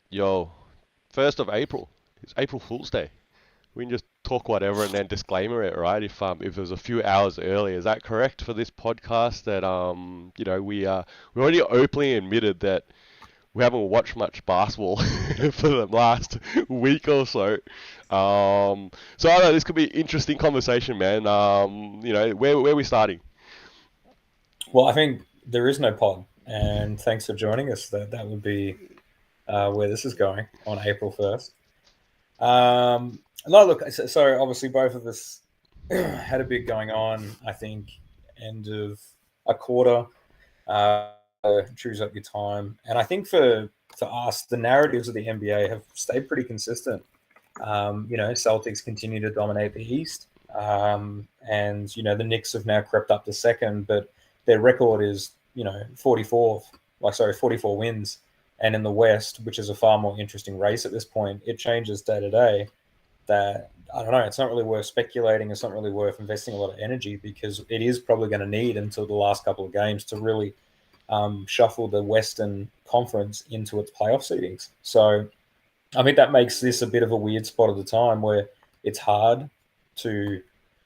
Yo, 1st of April. It's April Fool's Day. We can just talk whatever and then disclaimer it, right? If it was a few hours early, is that correct for this podcast? That we already openly admitted that we haven't watched much basketball for the last week or so. So I don't know, this could be an interesting conversation, man. Where are we starting? Well, I think there is no pod, and thanks for joining us. That would be where this is going on April 1st. No, look, so obviously both of us had a bit going on. I think end of a quarter, uh, choose up your time, and I think for us, the narratives of the NBA have stayed pretty consistent. Celtics continue to dominate the East, and the Knicks have now crept up to second, but their record is 44th, 44 wins. And in the West, which is a far more interesting race at this point, it changes day to day. That I don't know. It's not really worth speculating. It's not really worth investing a lot of energy because it is probably going to need until the last couple of games to really shuffle the Western Conference into its playoff seedings. So I think that makes this a bit of a weird spot of the time where it's hard to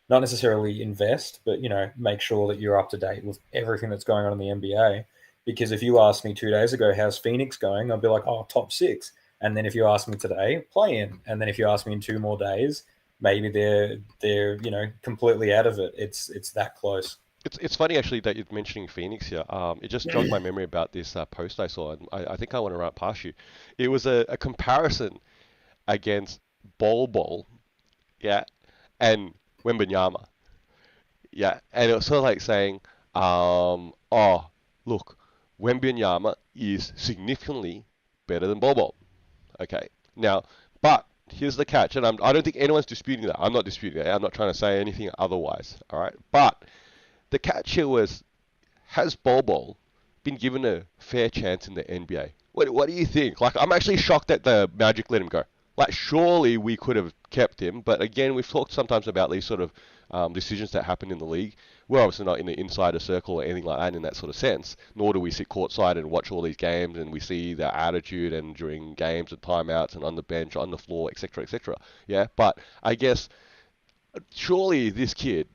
not necessarily invest, but make sure that you're up to date with everything that's going on in the NBA. Because if you asked me 2 days ago, how's Phoenix going? I'd be like, oh, top six. And then if you ask me today, play in. And then if you ask me in 2 more days, maybe they're completely out of it. It's that close. It's funny actually that you're mentioning Phoenix here. It just jogged my memory about this post I saw, and I think I want to run it past you. It was a comparison against Bol Bol, yeah, and Wembanyama, yeah, and it was sort of like saying, oh, look, Wembanyama is significantly better than Bol Bol. Okay, now, but here's the catch, and I don't think anyone's disputing that. I'm not disputing that. I'm not trying to say anything otherwise. All right, but the catch here was, has Bol Bol been given a fair chance in the NBA? What do you think? Like, I'm actually shocked that the Magic let him go. Like, surely we could have kept him, but again, we've talked sometimes about these sort of decisions that happen in the league. We're obviously not in the insider circle or anything like that in that sort of sense, nor do we sit courtside and watch all these games and we see their attitude and during games and timeouts and on the bench, on the floor, etc., etc. Yeah, but I guess surely this kid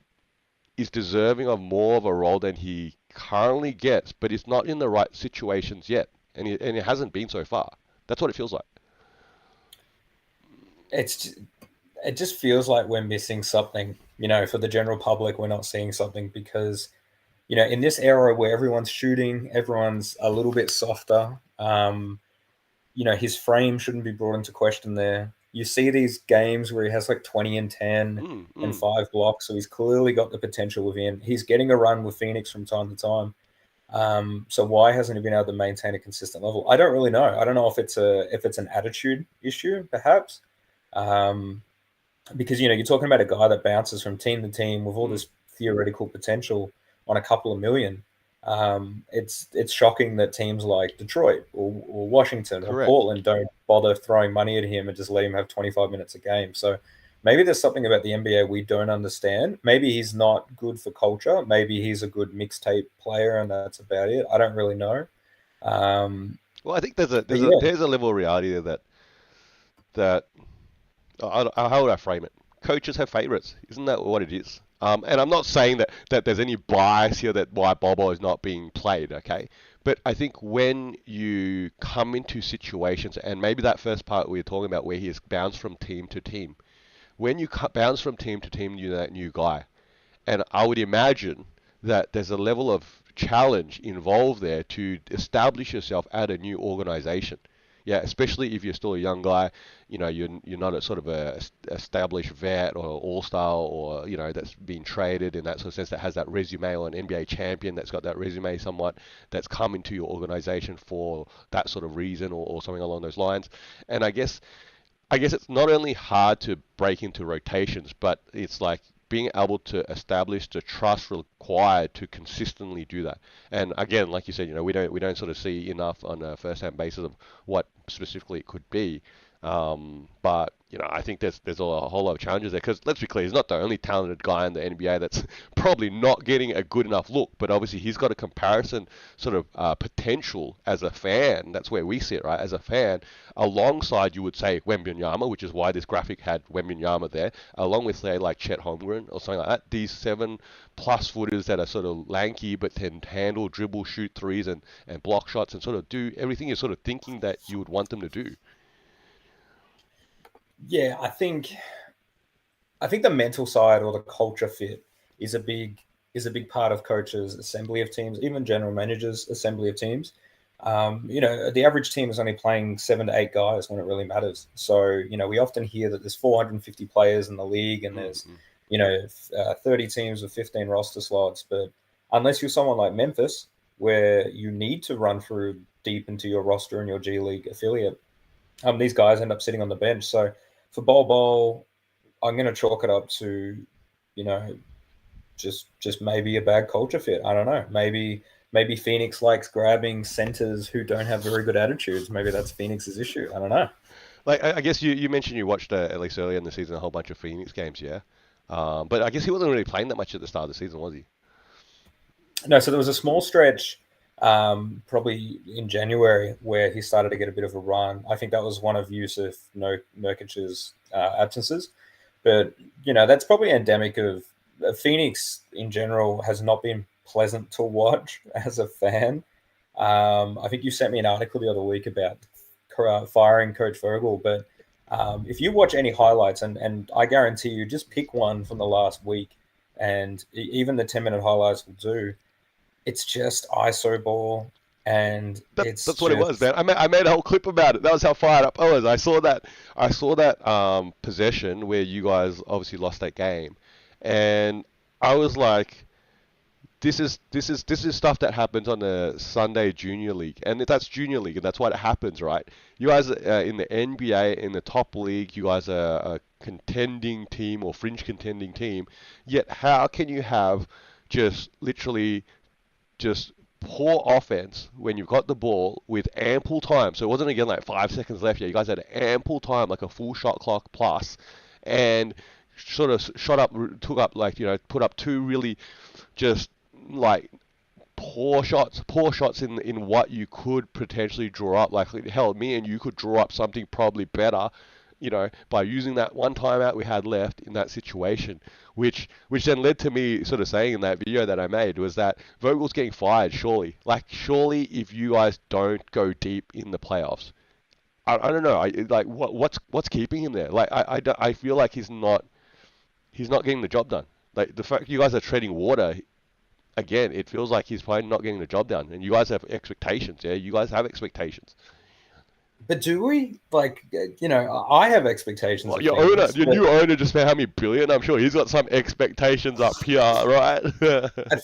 is deserving of more of a role than he currently gets, but he's not in the right situations yet, and it hasn't been so far. That's what it feels like. It's it just feels like we're missing something. For the general public, we're not seeing something because in this era where everyone's shooting, everyone's a little bit softer. His frame shouldn't be brought into question there. You see these games where he has like 20 and 10 Mm, and mm. 5 blocks, so he's clearly got the potential within. He's getting a run with Phoenix from time to time. So why hasn't he been able to maintain a consistent level? I don't really know. I don't know if it's an attitude issue, perhaps. Um, because you're talking about a guy that bounces from team to team with all Mm. this theoretical potential on a couple of million. It's shocking that teams like Detroit or Washington or Correct. Portland don't bother throwing money at him and just let him have 25 minutes a game. So maybe there's something about the NBA we don't understand. Maybe he's not good for culture. Maybe he's a good mixtape player and that's about it. I don't really know. Um, Well, I think there's a but there's a yeah, there's a level of reality there that how would I frame it? Coaches have favorites, isn't that what it is? And I'm not saying that there's any bias here that why Bobo is not being played, okay? But I think when you come into situations, and maybe that first part we were talking about where he has bounced from team to team, when you bounce from team to team, you're that new guy. And I would imagine that there's a level of challenge involved there to establish yourself at a new organization. Yeah, especially if you're still a young guy, you're not a sort of a established vet or all star or that's been traded in that sort of sense that has that resume or an NBA champion that's got that resume somewhat that's come into your organization for that sort of reason or something along those lines. And I guess it's not only hard to break into rotations, but it's like being able to establish the trust required to consistently do that. And again, like you said, we don't sort of see enough on a first-hand basis of what specifically it could be. But I think there's a whole lot of challenges there because let's be clear, he's not the only talented guy in the NBA that's probably not getting a good enough look. But obviously, he's got a comparison sort of potential as a fan. That's where we sit, right? As a fan, alongside you would say Wembanyama, which is why this graphic had Wembanyama there, along with say like Chet Holmgren or something like that. These 7+ footers that are sort of lanky but can handle, dribble, shoot threes and block shots and sort of do everything you're sort of thinking that you would want them to do. Yeah, I think the mental side or the culture fit is a big part of coaches' assembly of teams, even general managers' assembly of teams. The average team is only playing 7 to 8 guys when it really matters. So, we often hear that there's 450 players in the league and there's, 30 teams with 15 roster slots. But unless you're someone like Memphis, where you need to run through deep into your roster and your G League affiliate, these guys end up sitting on the bench. So for Bol, I'm going to chalk it up to, you know, just maybe a bad culture fit. I don't know. Maybe Phoenix likes grabbing centers who don't have very good attitudes. Maybe that's Phoenix's issue. I don't know. Like I guess you mentioned you watched at least earlier in the season a whole bunch of Phoenix games, yeah. But I guess he wasn't really playing that much at the start of the season, was he? No, so there was a small stretch, probably in January, where he started to get a bit of a run. I think that was one of Yusuf Nurkic's absences. But, that's probably endemic of Phoenix in general has not been pleasant to watch as a fan. I think you sent me an article the other week about firing Coach Vogel, but if you watch any highlights, and I guarantee you, just pick one from the last week, and even the 10-minute highlights will do. It's just ISO ball, and That's what it was, man. I made a whole clip about it. That was how fired up I was. I saw that possession where you guys obviously lost that game, and I was like, this is stuff that happens on the Sunday Junior League, and that's Junior League, and that's what happens, right? You guys are in the NBA, in the top league. You guys are a contending team or fringe contending team. Yet, how can you have just literally just poor offense when you've got the ball with ample time? So it wasn't again like 5 seconds left. Yeah, you guys had ample time, like a full shot clock plus, and sort of shot up, took up like put up two really just like poor shots in what you could potentially draw up. Like hell, me and you could draw up something probably better, by using that one timeout we had left in that situation, which then led to me sort of saying in that video that I made was that Vogel's getting fired, surely. Like, surely if you guys don't go deep in the playoffs, I don't know. What's keeping him there? Like, I feel like he's not getting the job done. Like, the fact you guys are treading water, again, it feels like he's probably not getting the job done. And you guys have expectations, yeah? You guys have expectations. But do we? I have expectations. Well, your new owner just spent how many billion? I'm sure he's got some expectations up here, right? I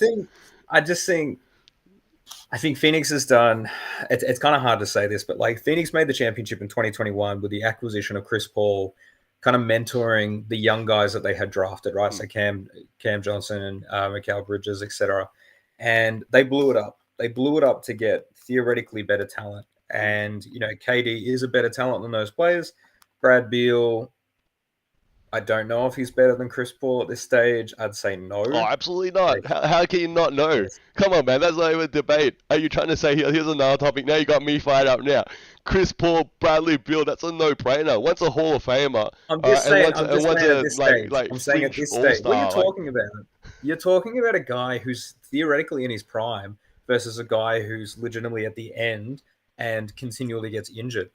think Phoenix has done. It's kind of hard to say this, but like Phoenix made the championship in 2021 with the acquisition of Chris Paul, kind of mentoring the young guys that they had drafted, right? So Cam Johnson and Mikal Bridges, etc. And they blew it up. They blew it up to get theoretically better talent. And, KD is a better talent than those players. Brad Beal, I don't know if he's better than Chris Paul at this stage. I'd say no. Oh, absolutely not. How can you not know? Yes. Come on, man. That's not even a debate. Are you trying to say, here's another topic. Now you got me fired up now. Chris Paul, Bradley Beal, that's a no-brainer. One's a Hall of Famer. I'm just saying at this stage. I'm saying at this stage. What are you talking about? You're talking about a guy who's theoretically in his prime versus a guy who's legitimately at the end and continually gets injured.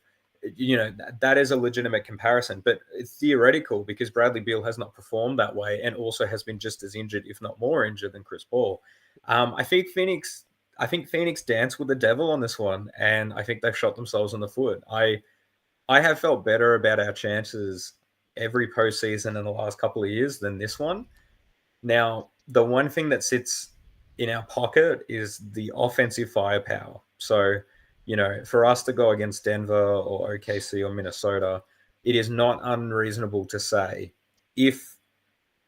That is a legitimate comparison, but it's theoretical because Bradley Beal has not performed that way and also has been just as injured, if not more injured, than Chris Paul. I think Phoenix danced with the devil on this one, and I think they've shot themselves in the foot. I have felt better about our chances every postseason in the last couple of years than this one. Now, the one thing that sits in our pocket is the offensive firepower. So, for us to go against Denver or OKC or Minnesota, it is not unreasonable to say if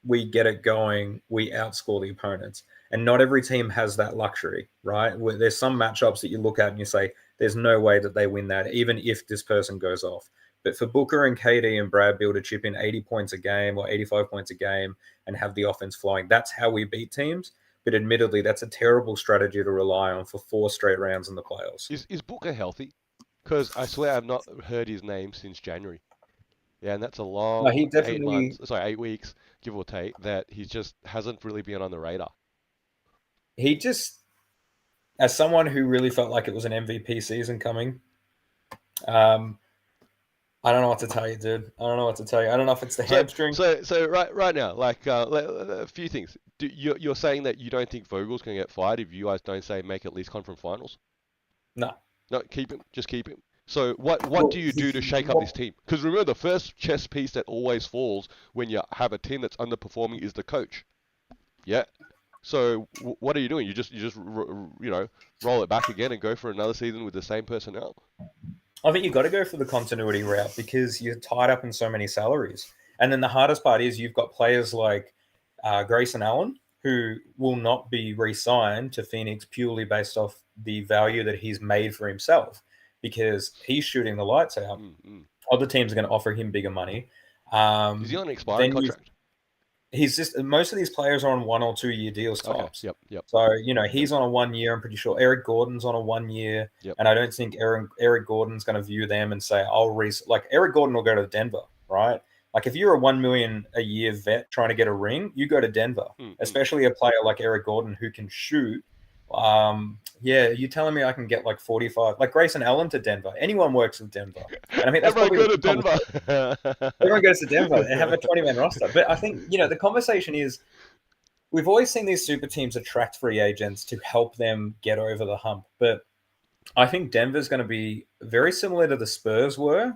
we get it going, we outscore the opponents. And not every team has that luxury, right? There's some matchups that you look at and you say, there's no way that they win that, even if this person goes off. But for Booker and KD and Brad Beal to chip in 80 points a game or 85 points a game and have the offense flowing, that's how we beat teams. But admittedly, that's a terrible strategy to rely on for 4 straight rounds in the playoffs. Is Booker healthy? Because I swear I've not heard his name since January. Yeah, and that's a No, long he definitely 8 weeks, give or take, that he just hasn't really been on the radar. he just as someone who really felt like it was an MVP season coming, um, I don't know what to tell you, dude. I don't know what to tell you. I don't know if it's the So, hamstring. so right now, like a few things. You're saying that you don't think Vogel's going to get fired if you guys don't say make at least conference finals? No. No, keep him. Just keep him. So what Well, do you do to shake up this team? Because remember, the first chess piece that always falls when you have a team that's underperforming is the coach. Yeah. So what are you doing? Roll it back again and go for another season with the same personnel. I think you've got to go for the continuity route because you're tied up in so many salaries. And then the hardest part is you've got players like Grayson Allen, who will not be re-signed to Phoenix purely based off the value that he's made for himself because he's shooting the lights out. Other teams are going to offer him bigger money. Is he on an expiring contract? He's just most of these players are on 1 or 2 year deals tops. Okay. Yep. So he's on a 1 year. I'm pretty sure Eric Gordon's on a 1 year, and I don't think Eric Gordon's going to view them and say like Eric Gordon will go to Denver, right? Like if you're a $1 million a year vet trying to get a ring, you go to Denver, especially a player like Eric Gordon who can shoot. You telling me I can get like 45, like Grayson Allen to Denver? Anyone works with Denver, and I mean that's Everyone probably go to Denver. Everyone goes to Denver and have a 20-man roster. But I think the conversation is we've always seen these super teams attract free agents to help them get over the hump, but I think Denver's going to be very similar to the Spurs were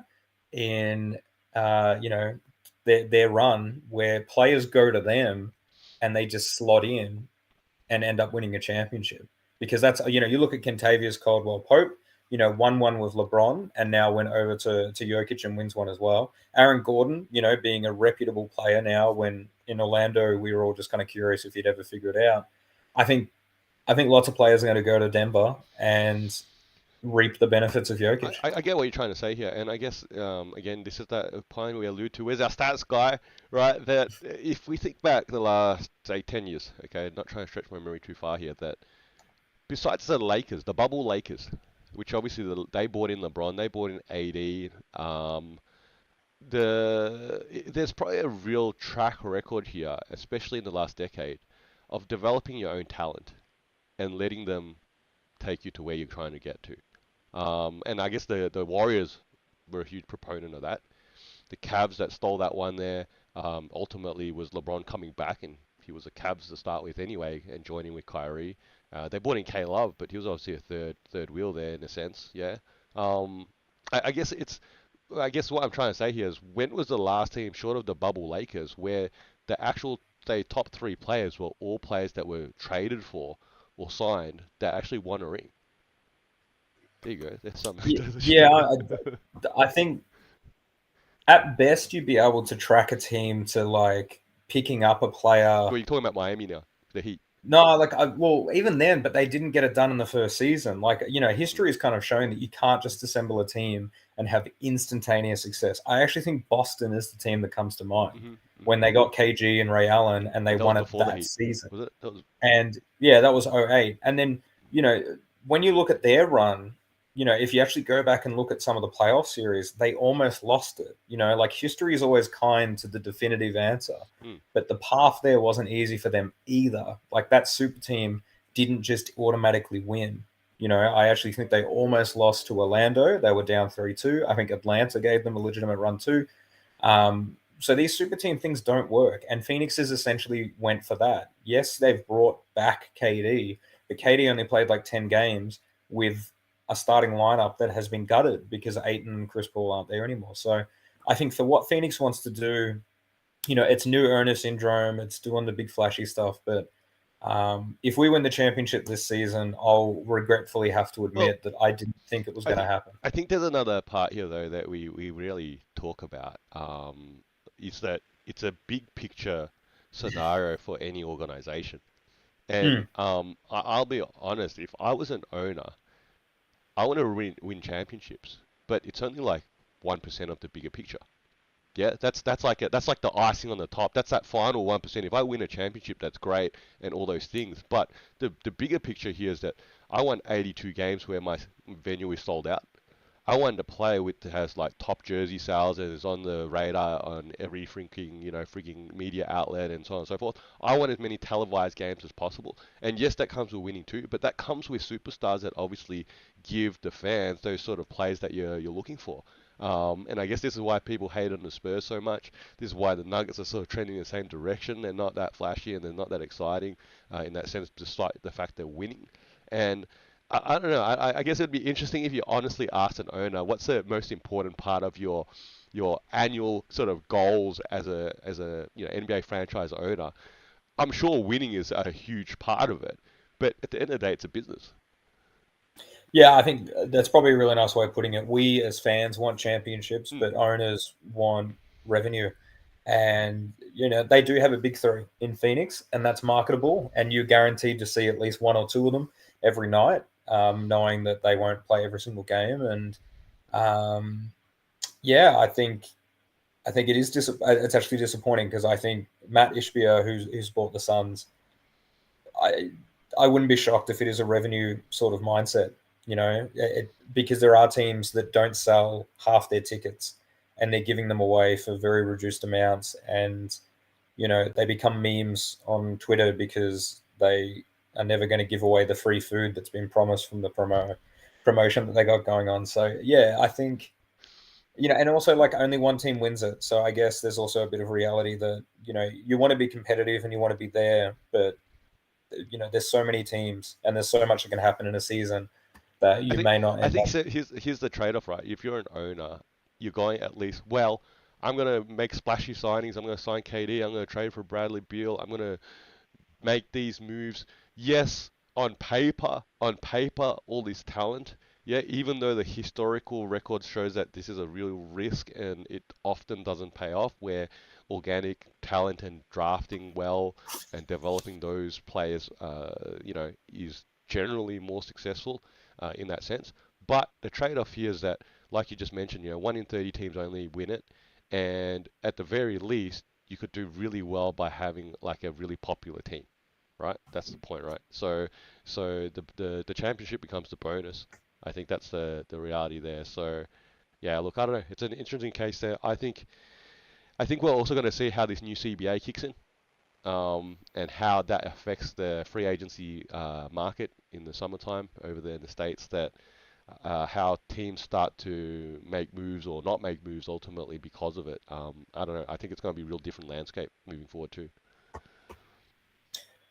in their run where players go to them and they just slot in and end up winning a championship. Because that's, you look at Kentavious Caldwell-Pope, 1-1 with LeBron and now went over to Jokic and wins one as well. Aaron Gordon, being a reputable player now when in Orlando we were all just kind of curious if he'd ever figure it out. I think lots of players are going to go to Denver and reap the benefits of Jokic. I get what you're trying to say here, and I guess again this is that point we allude to. Where's our stats guy, right? That if we think back the last say 10 years, okay, not trying to stretch my memory too far here, that besides the Lakers, the bubble Lakers, which obviously they bought in LeBron, they bought in AD. There's probably a real track record here, especially in the last decade, of developing your own talent and letting them take you to where you're trying to get to. And I guess the Warriors were a huge proponent of that. The Cavs that stole that one there ultimately was LeBron coming back, and he was a Cavs to start with anyway, and joining with Kyrie. They brought in K-Love, but he was obviously a third wheel there in a sense, yeah. I guess what I'm trying to say here is when was the last team, short of the bubble Lakers, where the actual, say, top 3 players were all players that were traded for or signed that actually won a ring? There you go. There's something. I think at best you'd be able to track a team to like picking up a player. Well, you're talking about Miami now, the Heat. No, even then, but they didn't get it done in the first season. History is kind of showing that you can't just assemble a team and have instantaneous success. I actually think Boston is the team that comes to mind when they got KG and Ray Allen and they won it that season. Was it? And yeah, that was 2008. And then, when you look at their run, if you actually go back and look at some of the playoff series, they almost lost it. History is always kind to the definitive answer, but the path there wasn't easy for them either. Like that super team didn't just automatically win. I actually think they almost lost to Orlando. They were down 3-2. I think Atlanta gave them a legitimate run too. So these super team things don't work. And Phoenix has essentially went for that. Yes, they've brought back KD, but KD only played like 10 games with a starting lineup that has been gutted because Ayton and Chris Paul aren't there anymore. So I think for what Phoenix wants to do, it's new earner syndrome. It's doing the big flashy stuff. But if we win the championship this season, I'll regretfully have to admit that I didn't think it was going to happen. I think there's another part here, though, that we really talk about, is that it's a big picture scenario for any organization. And I'll be honest, if I was an owner, I want to win championships, but it's only like 1% of the bigger picture. Yeah, that's like the icing on the top. That's that final 1%. If I win a championship, that's great and all those things. But the bigger picture here is that I won 82 games where my venue is sold out. I wanted to play with that has like top jersey sales and is on the radar on every freaking media outlet and so on and so forth. I want as many televised games as possible. And yes, that comes with winning too, but that comes with superstars that obviously give the fans those sort of plays that you're looking for. And I guess this is why people hate on the Spurs so much. This is why the Nuggets are sort of trending in the same direction. They're not that flashy and they're not that exciting in that sense, despite the fact they're winning. And I don't know. I guess it'd be interesting if you honestly asked an owner, what's the most important part of your annual sort of goals as a NBA franchise owner? I'm sure winning is a huge part of it, but at the end of the day, it's a business. Yeah, I think that's probably a really nice way of putting it. We as fans want championships, Mm. but owners want revenue. And, they do have a big three in Phoenix, and that's marketable. And you're guaranteed to see at least one or two of them every night, knowing that they won't play every single game. And um, yeah, I think it is it's actually disappointing because I think Matt Ishbia, who's bought the Suns, I I wouldn't be shocked if it is a revenue sort of mindset, because there are teams that don't sell half their tickets and they're giving them away for very reduced amounts, and they become memes on Twitter because they are never going to give away the free food that's been promised from the promotion that they got going on. So yeah, I think and also like only one team wins it. So I guess there's also a bit of reality that you want to be competitive and you want to be there, but there's so many teams and there's so much that can happen in a season that I you think may not I end think up. so here's the trade-off, right? If you're an owner, you're going at least, well, I'm gonna make splashy signings. I'm gonna sign KD. I'm gonna trade for Bradley Beal. I'm gonna make these moves. Yes, on paper, all this talent. Yeah, even though the historical record shows that this is a real risk and it often doesn't pay off, where organic talent and drafting well and developing those players, is generally more successful in that sense. But the trade-off here is that, like you just mentioned, 1 in 30 teams only win it, and at the very least, you could do really well by having like a really popular team, right? That's the point, right? So the championship becomes the bonus. I think that's the reality there. So yeah, look, I don't know. It's an interesting case there. I think we're also going to see how this new CBA kicks in, and how that affects the free agency market in the summertime over there in the States. That how teams start to make moves or not make moves ultimately because of it. I don't know. I think it's going to be a real different landscape moving forward too.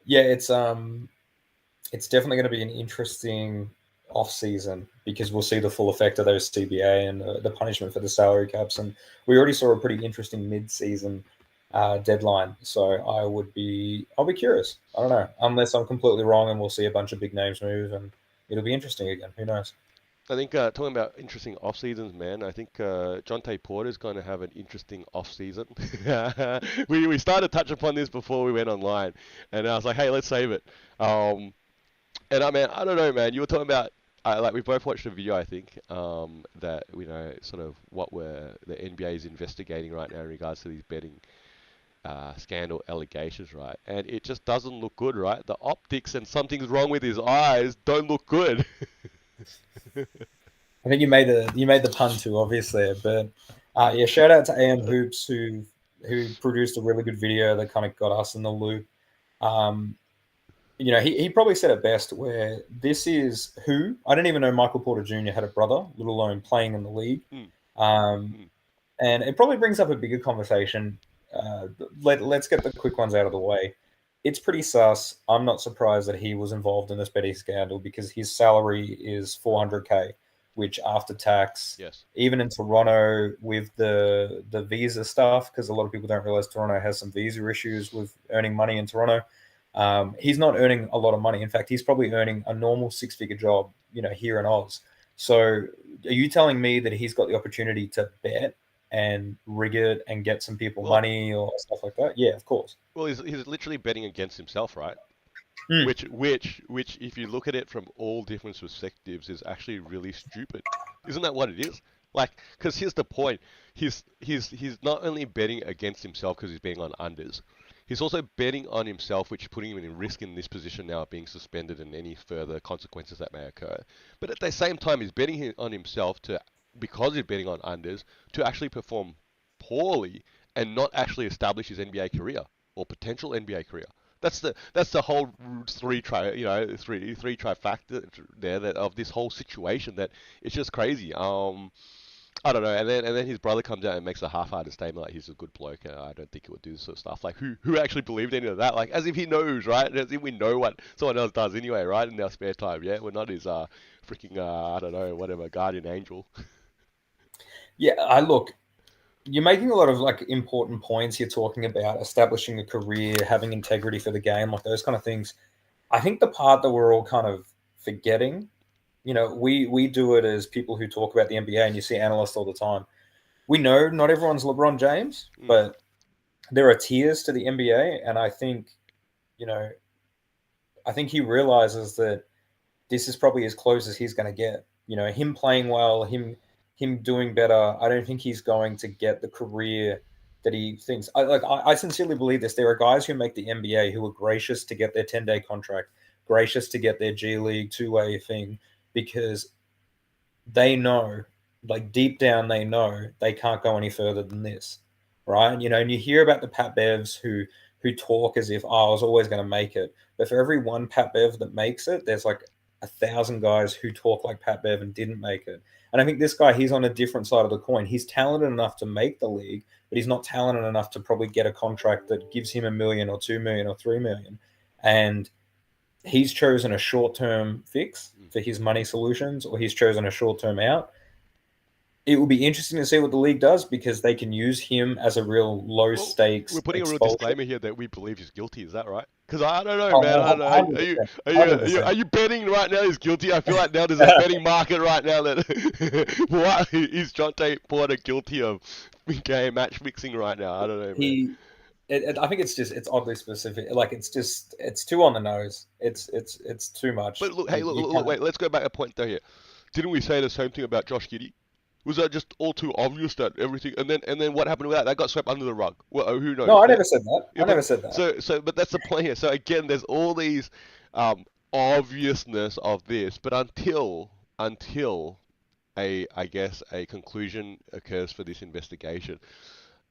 Yeah, it's definitely going to be an interesting off season because we'll see the full effect of those CBA and the punishment for the salary caps, and we already saw a pretty interesting mid season deadline. So I'll be curious. I don't know, unless I'm completely wrong and we'll see a bunch of big names move and it'll be interesting again. Who knows? I think talking about interesting off seasons, man. I think Jontay Porter is going to have an interesting off season. We started to touch upon this before we went online, and I was like, hey, let's save it. And I don't know, man. You were talking about like we both watched a video, I think, that sort of what the NBA is investigating right now in regards to these betting scandal allegations, right? And it just doesn't look good, right? The optics and something's wrong with his eyes don't look good. I think you made the pun too obvious there, but yeah, shout out to AM Hoops who produced a really good video that kind of got us in the loop. Um, he probably said it best where this is who I didn't even know Michael Porter Jr. had a brother, let alone playing in the league. Mm, Um, mm. and it probably brings up a bigger conversation. Let's get the quick ones out of the way. It's pretty sus. I'm not surprised that he was involved in this betting scandal because his salary is 400K, which after tax, Yes. even in Toronto with the visa stuff, because a lot of people don't realize Toronto has some visa issues with earning money in Toronto. He's not earning a lot of money. In fact, he's probably earning a normal six-figure job, here in Oz. So, are you telling me that he's got the opportunity to bet and rig it and get some people Well, money or stuff like that? Yeah, of course. well, he's literally betting against himself, right? Mm. Which, if you look at it from all different perspectives, is actually really stupid. Isn't that what it is? Like, because here's the point. He's not only betting against himself because he's betting on unders. He's also betting on himself, which is putting him in risk in this position now of being suspended and any further consequences that may occur. But at the same time, he's betting on himself to, because he's betting on unders, to actually perform poorly and not actually establish his NBA career or potential NBA career. That's the whole three trifactor there that of this whole situation that it's just crazy. I don't know, and then his brother comes out and makes a half-hearted statement like he's a good bloke, and I don't think he would do this sort of stuff. Like who actually believed any of that? Like as if he knows, right? As if we know what someone else does anyway, right? In our spare time, yeah, we're not his freaking I don't know, whatever guardian angel. Yeah, I look. You're making a lot of like important points. You're talking about establishing a career, having integrity for the game, like those kind of things. I think the part that we're all kind of forgetting, we do it as people who talk about the NBA, and you see analysts all the time. We know not everyone's LeBron James, but there are tiers to the NBA, and you know, I think he realizes that this is probably as close as he's going to get. Him playing well, him doing better. I don't think he's going to get the career that he thinks. I sincerely believe this. There are guys who make the NBA who are gracious to get their 10-day contract, gracious to get their G League two-way thing, because they know, like deep down, they know they can't go any further than this, right? And you hear about the Pat Bevs who talk as if, oh, I was always going to make it. But for every one Pat Bev that makes it, there's like 1,000 guys who talk like Pat Bev and didn't make it. And I think this guy, he's on a different side of the coin. He's talented enough to make the league, but he's not talented enough to probably get a contract that gives him $1 million or $2 million or $3 million. And he's chosen a short-term fix for his money solutions, or he's chosen a short-term out. It will be interesting to see what the league does, because they can use him as a real low-stakes We're putting a real expulsion. disclaimer here that we believe he's guilty. Is that right? Because I don't know, Oh, man. I don't know. Are you 100%, are you are you 100%. are you betting right now he's guilty? I feel like now there's a betting market right now that what is Jontay Porter guilty of game match fixing right now? I don't know, man. I think it's oddly specific. Like it's too on the nose. It's too much. But look, hey, You look, can't. wait. Let's go back a point though here. Didn't we say the same thing about Josh Giddey? Was that just all too obvious that everything, and then what happened with that? That got swept under the rug. Well, who knows? No, I Yeah, never said that. yeah, I but never said that. but that's the point here. So again, there's all these obviousness of this, but until I guess a conclusion occurs for this investigation.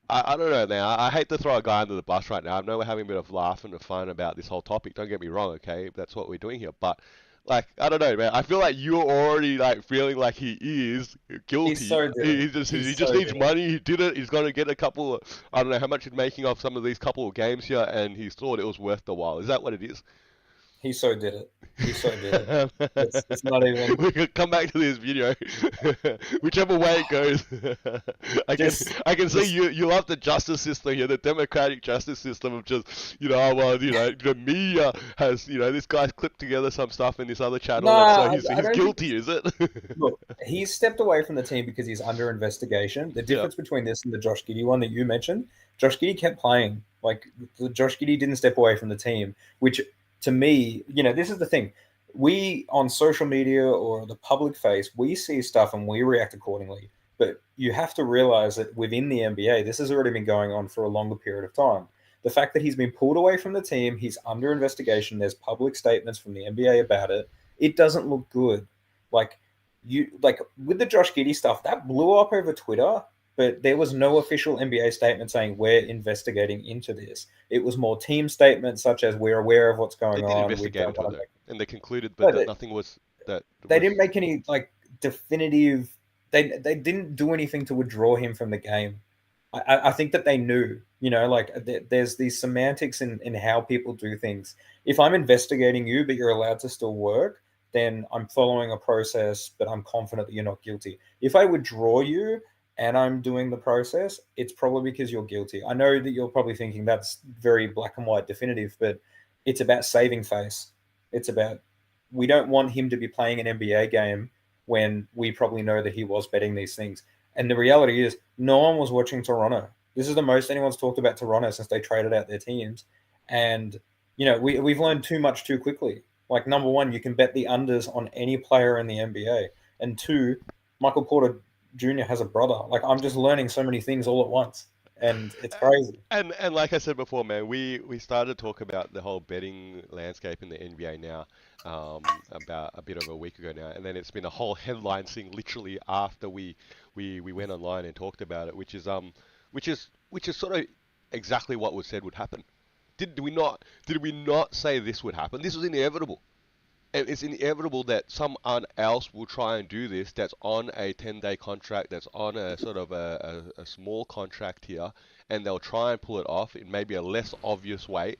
I don't know now. I hate to throw a guy under the bus right now. I know we're having a bit of laugh and fun about this whole topic. Don't get me wrong, okay? That's what we're doing here. But like, I don't know, man. I feel like you're already like feeling like he is guilty. He's so good. He He's just so needs good. money. He did it. He's gonna get a couple of, I don't know how much he's making off some of these couple of games here, and he thought it was worth the while. Is that what it is? He so did it. He so did it. It's not even We could come back to this video, whichever way it goes. I can just I can see just you love the justice system here, the democratic justice system of just oh, well, the media has this guy's clipped together some stuff in this other channel, and so nah. he's I don't think. guilty, is it? Look, he's stepped away from the team because he's under investigation. The Yeah, difference between this and the Josh Giddey one that you mentioned, Josh Giddey kept playing. Like the Josh Giddey didn't step away from the team, which to me, this is the thing. We on social media or the public face, we see stuff and we react accordingly. But you have to realize that within the NBA, this has already been going on for a longer period of time. The fact that he's been pulled away from the team, he's under investigation, there's public statements from the NBA about it. It doesn't look good. Like with the Josh Giddey stuff, that blew up over Twitter, but there was no official NBA statement saying we're investigating into this. It was more team statements such as we're aware of what's they going did on. We investigate don't into it want to though, and they concluded no, that nothing was that they was. didn't make any like definitive. They didn't do anything to withdraw him from the game. I think that they knew. There's these semantics in how people do things. If I'm investigating you, but you're allowed to still work, then I'm following a process, but I'm confident that you're not guilty. If I withdraw you and I'm doing the process, it's probably because you're guilty. I know that you're probably thinking that's very black and white definitive, but it's about saving face. It's about we don't want him to be playing an NBA game when we probably know that he was betting these things. And the reality is, no one was watching Toronto. This is the most anyone's talked about Toronto since they traded out their teams. And, we've learned too much too quickly. Like, number one, you can bet the unders on any player in the NBA. And two, Michael Porter Junior has a brother. Like I'm just learning so many things all at once, and it's crazy. And like I said before, man, we started to talk about the whole betting landscape in the NBA now, about a bit of a week ago now, and then it's been a whole headline thing literally after we went online and talked about it, which is sort of exactly what was said would happen. Did we not say this would happen? This was inevitable. And it's inevitable that someone else will try and do this that's on a 10-day contract, that's on a sort of a small contract here, and they'll try and pull it off in maybe a less obvious way.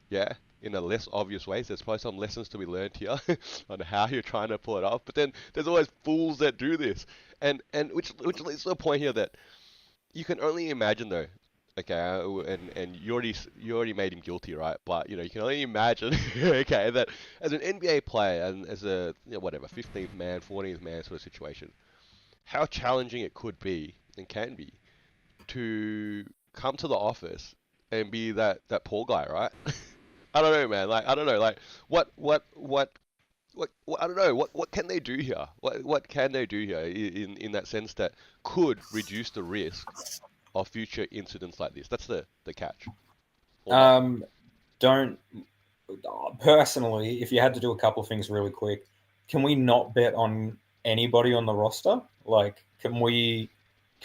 Yeah, in a less obvious way. So there's probably some lessons to be learned here on how you're trying to pull it off. But then there's always fools that do this. And which leads to the point here that you can only imagine though. Okay, and you already made him guilty, right? But you can only imagine, okay, that as an NBA player and as a whatever 15th man, 14th man sort of situation, how challenging it could be and can be to come to the office and be that poor guy, right? I don't know, man. Like I don't know, like what I don't know. What can they do here? What can they do here in that sense that could reduce the risk of future incidents like this? That's the catch. Or not. Um, don't personally, if you had to do a couple of things really quick, can we not bet on anybody on the roster? Like, can we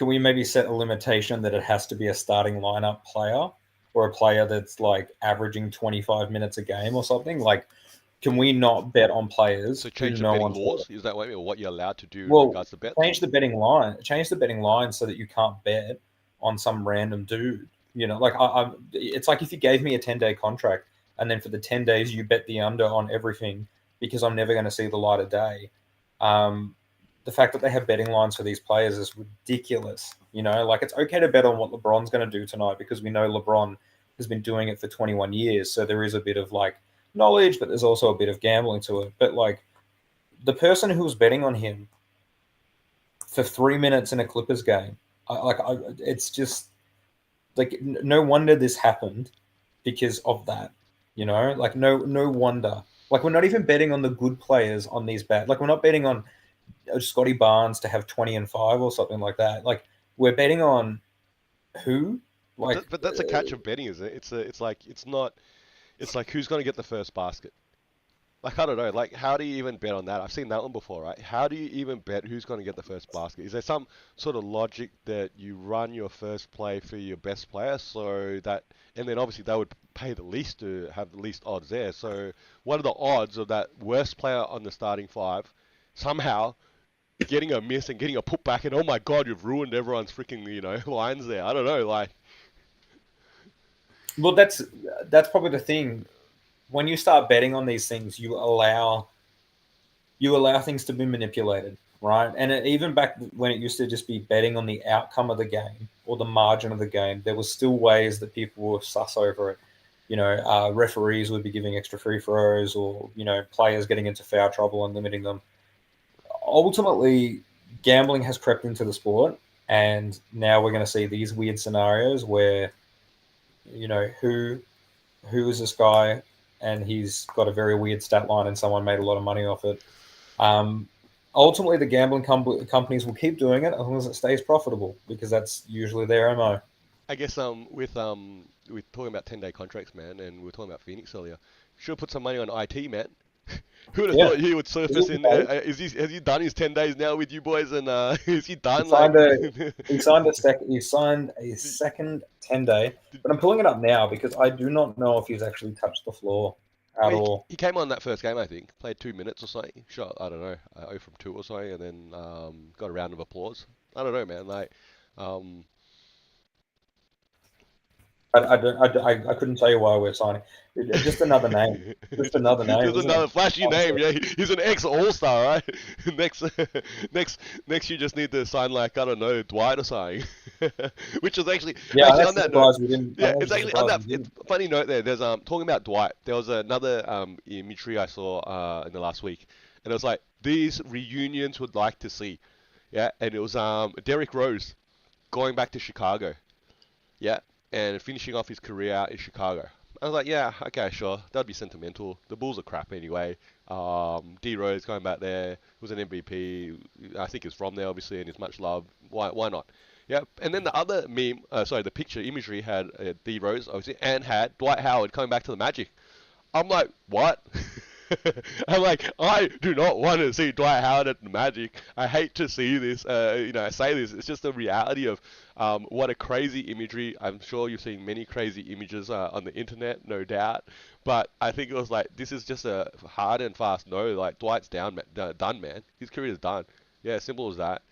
maybe set a limitation that it has to be a starting lineup player or a player that's like averaging 25 minutes a game or something? Like, can we not bet on players So who change the no betting one's laws? Is that what I mean? Or what you're allowed to do in well, regards to bets? Or? change the betting line so that you can't bet on some random dude. Like it's like if you gave me a 10-day contract and then for the 10 days you bet the under on everything because I'm never going to see the light of day. The fact that they have betting lines for these players is ridiculous. Like it's okay to bet on what LeBron's going to do tonight because we know LeBron has been doing it for 21 years. So there is a bit of like knowledge, but there's also a bit of gambling to it. But like the person who was betting on him for 3 minutes in a Clippers game, it's just like no wonder this happened because of that. Like no wonder. Like we're not even betting on the good players on these bad. Like we're not betting on Scotty Barnes to have 20 and 5 or something like that. Like we're betting on who? Like But that's a catch of betting, isn't it? It's like who's going to get the first basket. Like I don't know, like how do you even bet on that? I've seen that one before, right? How do you even bet who's going to get the first basket? Is there some sort of logic that you run your first play for your best player so that, and then obviously they would pay the least to have the least odds there. So what are the odds of that worst player on the starting five somehow getting a miss and getting a putback and oh my god, you've ruined everyone's freaking lines there. I don't know, like well, that's probably the thing. When you start betting on these things, you allow things to be manipulated, right? And even back when it used to just be betting on the outcome of the game or the margin of the game, there was still ways that people were sus over it. Referees would be giving extra free throws, or players getting into foul trouble and limiting them. Ultimately, gambling has crept into the sport, and now we're going to see these weird scenarios where who is this guy, and he's got a very weird stat line, and someone made a lot of money off it. Um, Ultimately, the gambling companies will keep doing it as long as it stays profitable, because that's usually their MO. I guess we're talking about 10-day contracts, man, and we were talking about Phoenix earlier. Should have put some money on IT, man. Who would have Yeah, thought he would surface in? Has he done his 10 days now with you boys? And is he he done? Like, signed a he signed a second 10-day, but I'm pulling it up now because I do not know if he's actually touched the floor well, at all. he came on that first game, I think. Played 2 minutes or something. Shot, I don't know, 0 from 2 or something, and then got a round of applause. I don't know, man. Like, um, I don't I couldn't tell you why we're signing. Just another name, just another name, Just isn't another it? flashy name. Honestly. Yeah, he's an ex All Star, right? next, next, you just need to sign like I don't know, Dwight or something. Which is Yeah, actually I'm on actually that note. surprised we didn't. Yeah, I'm it's actually actually on surprised that. we It's didn't. funny note there. There's talking about Dwight. There was another imagery I saw in the last week, and it was like these reunions would like to see. Yeah, and it was Derrick Rose going back to Chicago. Yeah, and finishing off his career out in Chicago. I was like, yeah, okay, sure. That'd be sentimental. The Bulls are crap anyway. D Rose going back there was an MVP. I think he's from there, obviously, and is much loved. Why not? Yeah, and then the other meme, the picture imagery had D Rose, obviously, and had Dwight Howard coming back to the Magic. I'm like, what? I'm like, I do not want to see Dwight Howard at the Magic. I hate to see this. I say this. It's just the reality of what a crazy imagery. I'm sure you've seen many crazy images on the internet, no doubt. But I think it was like, this is just a hard and fast no. Like, Dwight's done, man. His career is done. Yeah, simple as that.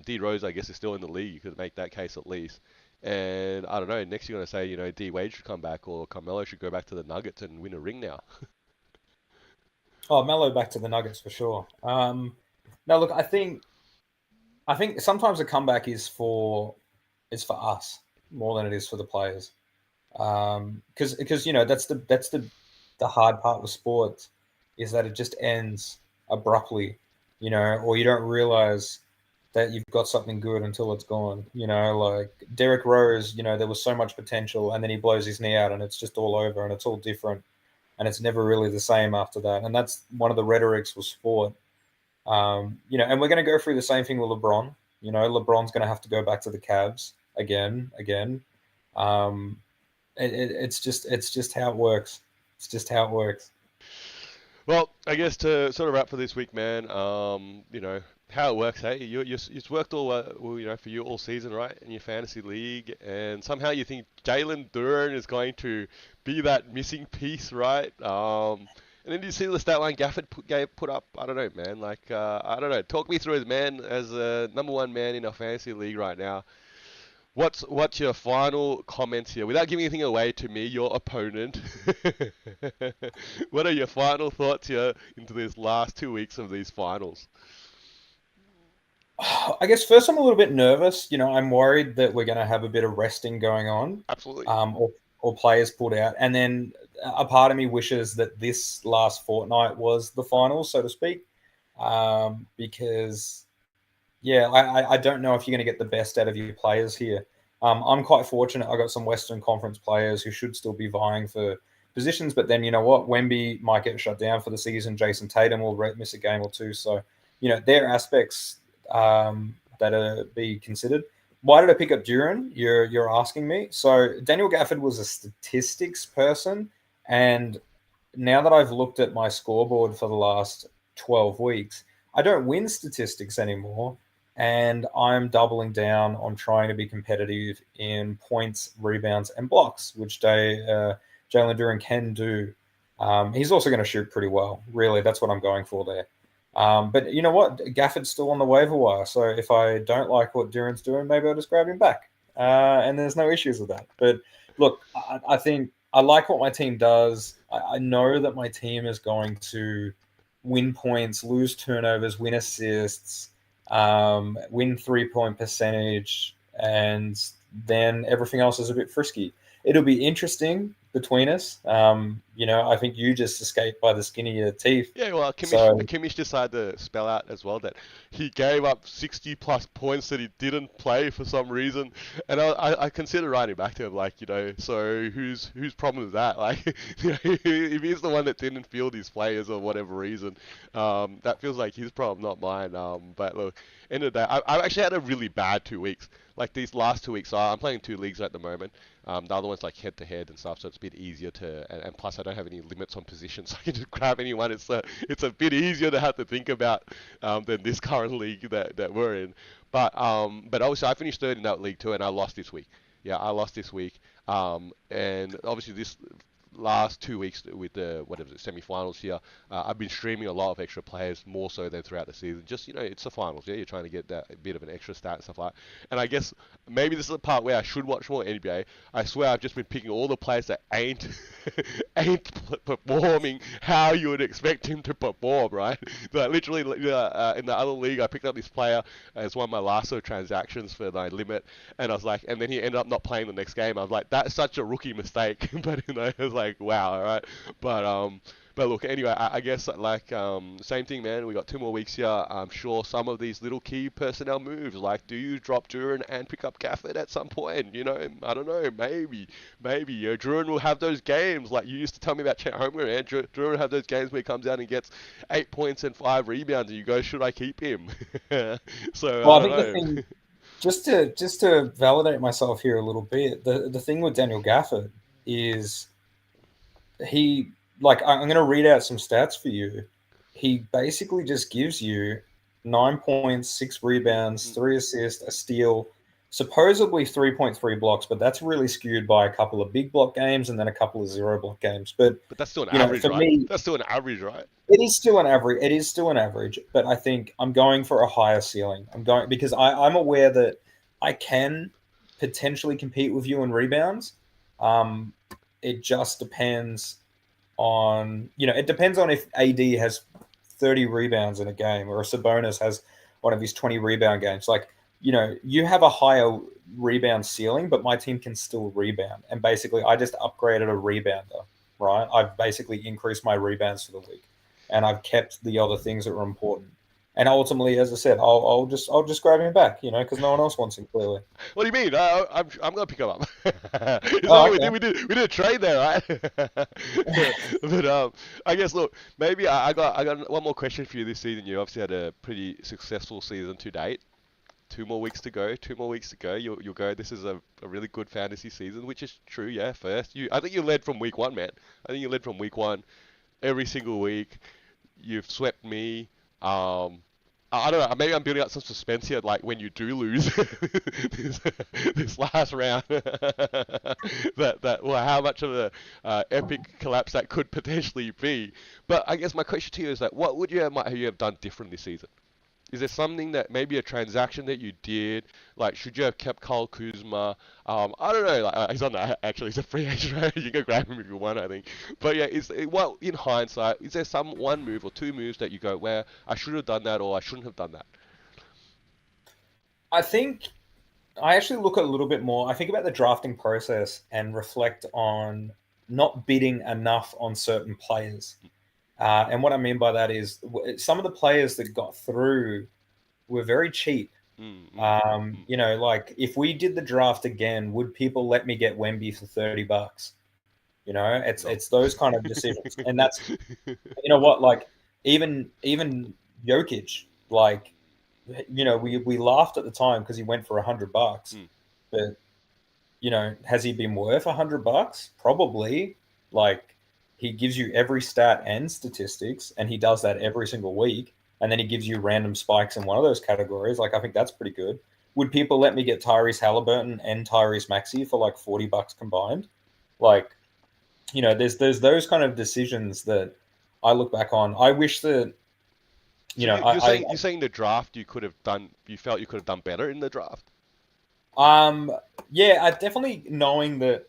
D Rose, I guess, is still in the league. You could make that case at least. And I don't know. Next, you're gonna say, D Wade should come back, or Carmelo should go back to the Nuggets and win a ring now. Oh, Melo back to the Nuggets for sure. No, look, I think sometimes a comeback is for us more than it is for the players. Because that's the hard part with sports is that it just ends abruptly, or you don't realize that you've got something good until it's gone. Like Derrick Rose, there was so much potential, and then he blows his knee out, and it's just all over, and it's all different, and it's never really the same after that. And that's one of the rhetorics with sport. And we're going to go through the same thing with LeBron. LeBron's going to have to go back to the Cavs again. It's just how it works. It's just how it works. Well, I guess to sort of wrap for this week, man. How it works, hey? It's worked all for you all season, right? In your fantasy league, and somehow you think Jalen Duren is going to be that missing piece, right? And then you see the stat line Gafford put up. I don't know, man. Like, I don't know. Talk me through it, man. As a number one man in our fantasy league right now, what's your final comments here? Without giving anything away to me, your opponent. What are your final thoughts here into these last 2 weeks of these finals? I guess first I'm a little bit nervous. I'm worried that we're going to have a bit of resting going on, Absolutely. or players pulled out. And then a part of me wishes that this last fortnight was the finals, so to speak, because, yeah, I don't know if you're going to get the best out of your players here. I'm quite fortunate. I got some Western Conference players who should still be vying for positions, but then you know what? Wemby might get shut down for the season. Jason Tatum will miss a game or two. So, there are aspects that are be considered. Why did I pick up Duran? You're asking me. So Daniel Gafford was a statistics person, and now that I've looked at my scoreboard for the last 12 weeks, I don't win statistics anymore, and I'm doubling down on trying to be competitive in points, rebounds, and blocks, which Jalen Duran can do. He's also going to shoot pretty well. Really, that's what I'm going for there. But you know what? Gafford's still on the waiver wire. So if I don't like what Duran's doing, maybe I'll just grab him back. And there's no issues with that. But look, I think I like what my team does. I know that my team is going to win points, lose turnovers, win assists, win 3-point percentage, and then everything else is a bit frisky. It'll be interesting between us. I think you just escaped by the skin of your teeth. Yeah, well, So Kimmich decided to spell out as well that he gave up 60 plus points that he didn't play for some reason, and I consider writing back to him like, so whose problem is that? Like, if he's the one that didn't field his players or whatever reason, that feels like his problem, not mine. But look, end of the day, I've actually had a really bad 2 weeks. Like these last 2 weeks, so I'm playing 2 leagues at the moment. The other one's like head to head and stuff, so it's a bit easier and plus I don't have any limits on positions, so I can just grab anyone. It's a bit easier to have to think about than this current league that we're in. But obviously I finished third in that league too, and I lost this week. Yeah, I lost this week. And obviously this last 2 weeks with the semi-finals here, I've been streaming a lot of extra players more so than throughout the season. Just it's the finals, yeah. You're trying to get that a bit of an extra stat and stuff like that. And I guess maybe this is the part where I should watch more NBA. I swear I've just been picking all the players that ain't performing how you would expect him to perform, right? Like literally in the other league, I picked up this player as one of my last sort of transactions for my limit, and I was like, and then he ended up not playing the next game. I was like, that's such a rookie mistake, but it was like, wow, all right. But look, anyway, I guess like same thing, man. We got 2 more weeks here. I'm sure some of these little key personnel moves, like do you drop Duran and pick up Gafford at some point? You know, I don't know, maybe. Duran will have those games like you used to tell me about Chet Holmgren, man. Duran will have those games where he comes out and gets 8 points and 5 rebounds, and you go, should I keep him? So Well, I I think the don't know. thing, just to validate myself here a little bit, the thing with Daniel Gafford is he like I'm going to read out some stats for you. He basically just gives you 9 points, 6 rebounds, 3 assists, a steal, supposedly 3.3 blocks, but that's really skewed by a couple of big block games and then a couple of zero block games. But But that's still an average, for right? me, That's still an average, right? it is still an average. It is still an average, but I think I'm going for a higher ceiling. I'm going because I'm aware that I can potentially compete with you in rebounds. Um, it just depends on it depends on if AD has 30 rebounds in a game or if Sabonis has one of his 20 rebound games. Like you have a higher rebound ceiling, but my team can still rebound. And basically, I just upgraded a rebounder. Right, I've basically increased my rebounds for the week, and I've kept the other things that were important. And ultimately, as I said, I'll just grab him back, because no one else wants him clearly. What do you mean? I'm gonna pick him up. Is that Oh, what we did? okay. We did a trade there, right? But I guess look, maybe I got one more question for you this season. You obviously had a pretty successful season to date. 2 more weeks to go. 2 more weeks to go. You'll go. This is a really good fantasy season, which is true. Yeah, first I think you led from week one, man. I think you led from week one every single week. You've swept me. I don't know. Maybe I'm building up some suspense here. Like when you do lose this, this last round, well, how much of a epic collapse that could potentially be. But I guess my question to you is that what would might you have done different this season? Is there something that maybe a transaction that you did? Like, should you have kept Kyle Kuzma? I don't know. Like, he's on the actually, he's a free agent. Right? You can grab him if you want, I think. But yeah, well, in hindsight, is there some one move or two moves that you go, where I should have done that or I shouldn't have done that? I think I actually look a little bit more. I think about the drafting process and reflect on not bidding enough on certain players. And what I mean by that is some of the players that got through were very cheap. Mm, mm, mm. Like if we did the draft again, would people let me get Wemby for $30? No. It's those kind of decisions, and that's what, like even Jokic, like we laughed at the time because he went for $100, Mm. but has he been worth $100? Probably. Like he gives you every stat and statistics, and he does that every single week. And then he gives you random spikes in one of those categories. Like I think that's pretty good. Would people let me get Tyrese Halliburton and Tyrese Maxey for like $40 combined? Like, there's those kind of decisions that I look back on. I wish that So you're saying the draft you could have done. You felt you could have done better in the draft. yeah, I definitely knowing that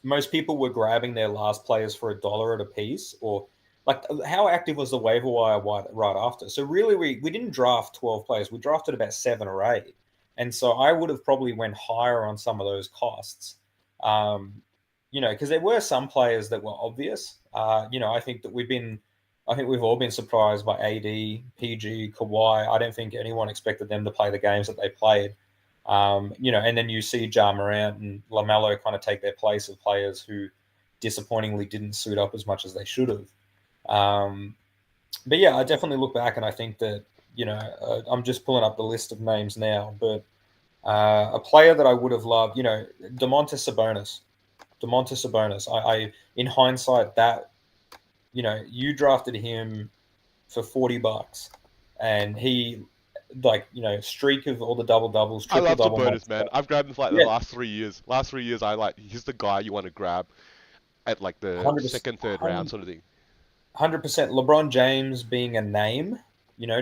most people were grabbing their last players for $1 at a piece, or like how active was the waiver wire right after? So really, we didn't draft 12 players. We drafted about 7 or 8, and so I would have probably went higher on some of those costs. Because there were some players that were obvious. I think we've all been surprised by AD, PG, Kawhi. I don't think anyone expected them to play the games that they played. And then you see Ja Morant and LaMelo kind of take their place of players who disappointingly didn't suit up as much as they should have. But yeah, I definitely look back and I think that, I'm just pulling up the list of names now, but a player that I would have loved, Domantas Sabonis. I in hindsight, that, you drafted him for $40 and he, like, streak of all the double doubles, I triple love double. Sabonis, man. I've grabbed him for like the Yeah, last 3 years. Last 3 years, he's the guy you want to grab at like the 100%, second, third round sort of thing. 100%. LeBron James being a name,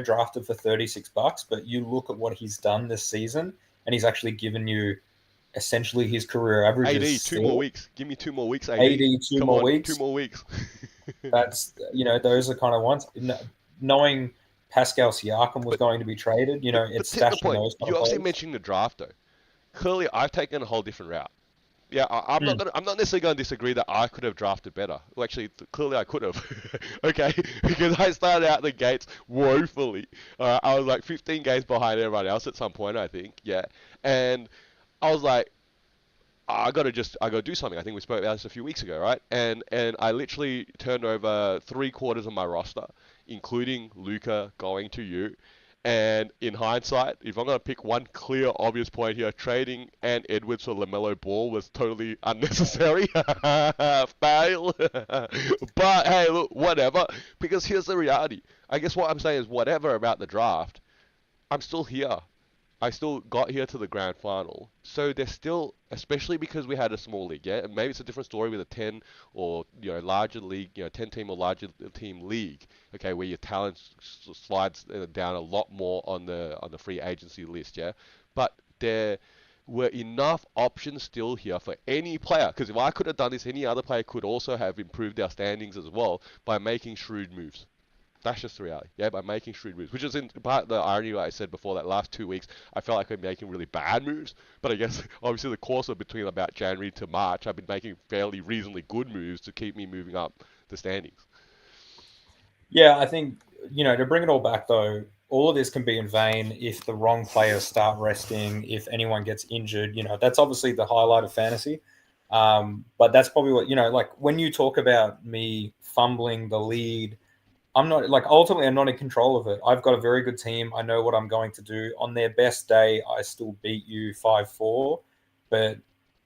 drafted for $36, but you look at what he's done this season, and he's actually given you essentially his career averages. AD, 2 more Still, weeks. Give me 2 more weeks, AD. AD two Come more on, two weeks. more weeks. That's those are kind of ones. Knowing Pascal Siakam was going to be traded, But it's take the stashing point. those kind You of obviously players. mentioned the draft though. Clearly, I've taken a whole different route. Yeah, Mm. I'm not necessarily gonna disagree that I could have drafted better. Well, actually, clearly I could have. Okay, because I started out the gates woefully. I was like 15 games behind everyone else at some point, I think. Yeah, and I was like, I gotta do something. I think we spoke about this a few weeks ago, right? And I literally turned over three-quarters of my roster, including Luca going to you. And in hindsight, if I'm gonna pick one clear, obvious point here, trading and Edwards for LaMelo Ball was totally unnecessary. Fail. But hey, look, whatever. Because here's the reality. I guess what I'm saying is whatever about the draft. I'm still here. I still got here to the grand final. So there's still, especially because we had a small league, yeah. And maybe it's a different story with a 10 or larger league, 10 team or larger team league. Okay, where your talent slides down a lot more on the free agency list, yeah. But there were enough options still here for any player. Because if I could have done this, any other player could also have improved their standings as well by making shrewd moves. That's just the reality. Yeah, by making shrewd moves, which is in part the irony I said before that last 2 weeks I felt like I've been making really bad moves, but I guess obviously the course of between about January to March I've been making fairly reasonably good moves to keep me moving up the standings. Yeah, I think, to bring it all back though, all of this can be in vain if the wrong players start resting, if anyone gets injured. That's obviously the highlight of fantasy. But that's probably what, like when you talk about me fumbling the lead, I'm not like ultimately I'm not in control of it. I've got a very good team. I know what I'm going to do. On their best day, I still beat you 5-4, but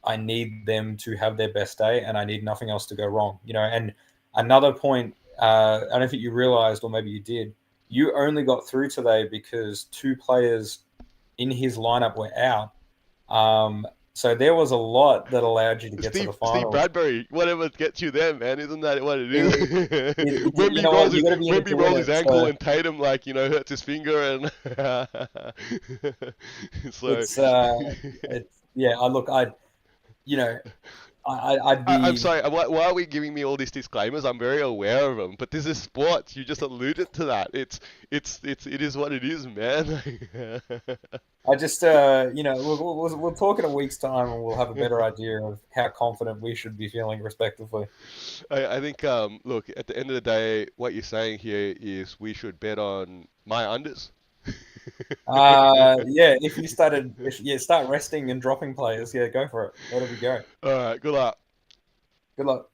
I need them to have their best day and I need nothing else to go wrong. And another point, I don't think you realized, or maybe you did, you only got through today because two players in his lineup were out. So there was a lot that allowed you to get to the Steve finals. Bradbury, whatever gets you there, man, isn't that what it is? It, you Wemby know rolls what? You his got to be in it to Wemby win rolls his it. ankle So and Tatum hurts his finger and so it's yeah. I look, you know, I'd I'm be. sorry. Why are we giving me all these disclaimers? I'm very aware of them, but this is sports. You just alluded to that. It is what it is, man. I just, we'll talk in a week's time, and we'll have a better idea of how confident we should be feeling, respectively. I think look, at the end of the day, what you're saying here is we should bet on my unders. Yeah. If you start resting and dropping players, yeah, go for it. Let it be go. All right, good luck. Good luck.